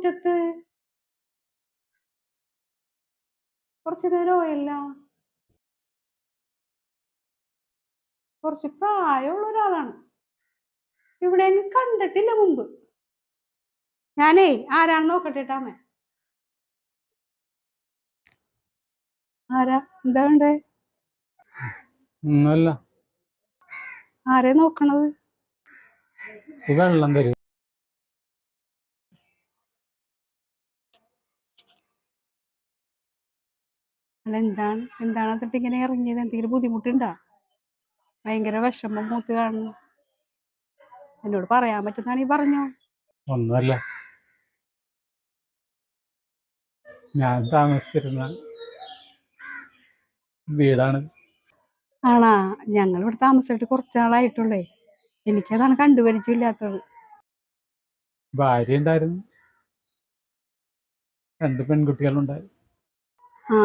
മുറ്റത്ത് കുറച്ചു നേരമായല്ല. കുറച്ച് പ്രായമുള്ള ഒരാളാണ്. ഇവിടെ കണ്ടിട്ടില്ല മുമ്പ്. ഞാനേ ആരാണ് നോക്കട്ടെ ട്ടാമേ. ആരാ? എന്താ വേണ്ടേ? ഒന്നുമല്ല. ആരെ നോക്കണത്? വെള്ളം തരും. അല്ല എന്താണ് എന്നിട്ട് ഇങ്ങനെ ഇറങ്ങിയത്? എന്തെങ്കിലും ബുദ്ധിമുട്ടുണ്ടാ? ഭയങ്കര വിഷമം മൂത്ത് കാണുന്നു. എന്നോട് പറയാൻ പറ്റുന്നാണീ പറഞ്ഞോ. ഒന്നുമല്ല, ഞാൻ താമസിച്ചിരുന്ന വീടാണ്. ആണാ? ഞങ്ങൾ ഇവിടെ താമസിച്ചിട്ട് കുറച്ചാളായിട്ടുള്ളേ. എനിക്കതാണ് കണ്ടുപരിചയമില്ലാത്തത്. ഭാര്യ ഉണ്ടായിരുന്നു, 2 പെൺകുട്ടികളുണ്ടായിരുന്നു. ആ,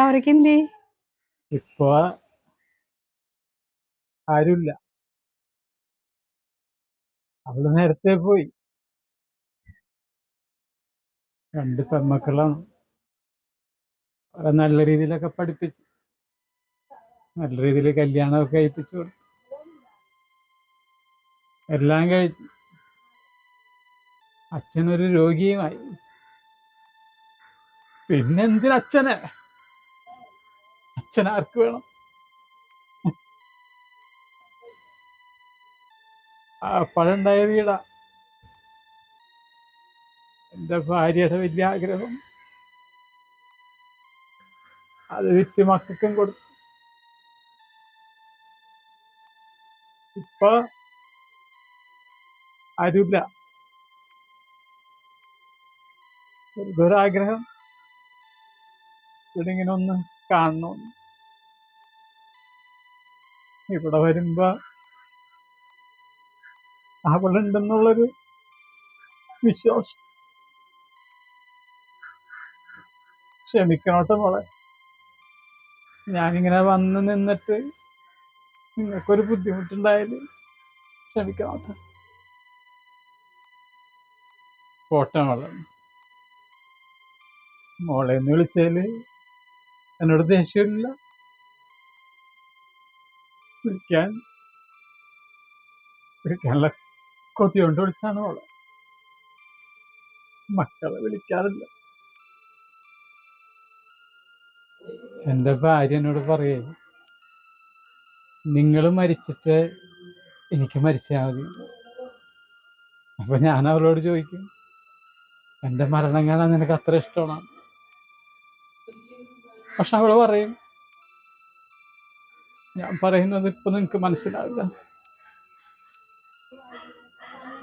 അവരൊക്കെ എന്തേ? ഇപ്പൊ ആരുമില്ല. അവള് നേരത്തെ പോയി. 2 പെൺമക്കളാണ്. അവരെ നല്ല രീതിയിലൊക്കെ പഠിപ്പിച്ചു, നല്ല രീതിയിൽ കല്യാണമൊക്കെ കഴിപ്പിച്ചു കൊടുത്തു. എല്ലാം കഴിച്ചു. അച്ഛനൊരു രോഗിയുമായി. പിന്നെന്തിനച്ഛനെ? അച്ഛനാർക്ക് വേണം? അപ്പോഴുണ്ടായ വീടാ. എന്റെ ഭാര്യയുടെ വലിയ ആഗ്രഹം അത് വിറ്റ് മക്കൾക്കും കൊടുത്തു. ഇപ്പൊ ആരുമില്ല. ഒരാഗ്രഹം ഇവിടെ ഇങ്ങനെ ഒന്ന് കാണണമെന്ന്. ഇവിടെ വരുമ്പോ അവളുണ്ടെന്നുള്ളൊരു വിശ്വാസം. ക്ഷമിക്കണോട്ടെ മോളെ, ഞാനിങ്ങനെ വന്ന് നിന്നിട്ട് നിങ്ങൾക്കൊരു ബുദ്ധിമുട്ടുണ്ടായാലും ക്ഷമിക്കണോട്ടെ. പോട്ടെ മോളെ. മോളെ എന്ന് വിളിച്ചതില് എന്നോട് ദേഷ്യമില്ല. വിളിക്കാനുള്ള കൊതി കൊണ്ട് വിളിച്ചാണ് മോളെ. മക്കളെ വിളിക്കാറില്ല. എന്റെ ഭാര്യ എന്നോട് പറയേ, നിങ്ങൾ മരിച്ചിട്ട് എനിക്ക് മരിച്ചാൽ മതി. അപ്പൊ ഞാൻ അവളോട് ചോദിക്കും, എന്റെ മരണം കാണാൻ നിനക്ക് അത്ര ഇഷ്ടമാണ്? പക്ഷെ അവള് പറയും, ഞാൻ പറയുന്നത് ഇപ്പൊ നിനക്ക് മനസ്സിലാവില്ല.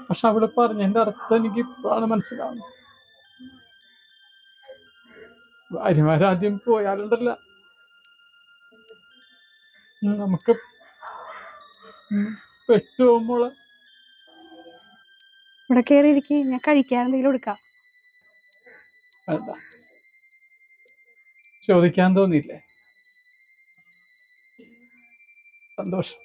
പക്ഷെ അവള് പറഞ്ഞതിന്റെ അർത്ഥം എനിക്ക് ഇപ്പോഴാണ് മനസ്സിലാവുന്നത്. ഭാര്യമാരാദ്യം പോയാലുണ്ടല്ല, നമുക്ക് പെട്ടുപോകുമ്പോള്. ഇവിടെ കയറിയിരിക്കും, ഞാൻ കഴിക്കാൻ എന്തെങ്കിലും എടുക്കാം. എന്താ ചോദിക്കാൻ തോന്നിയില്ലേ? സന്തോഷം.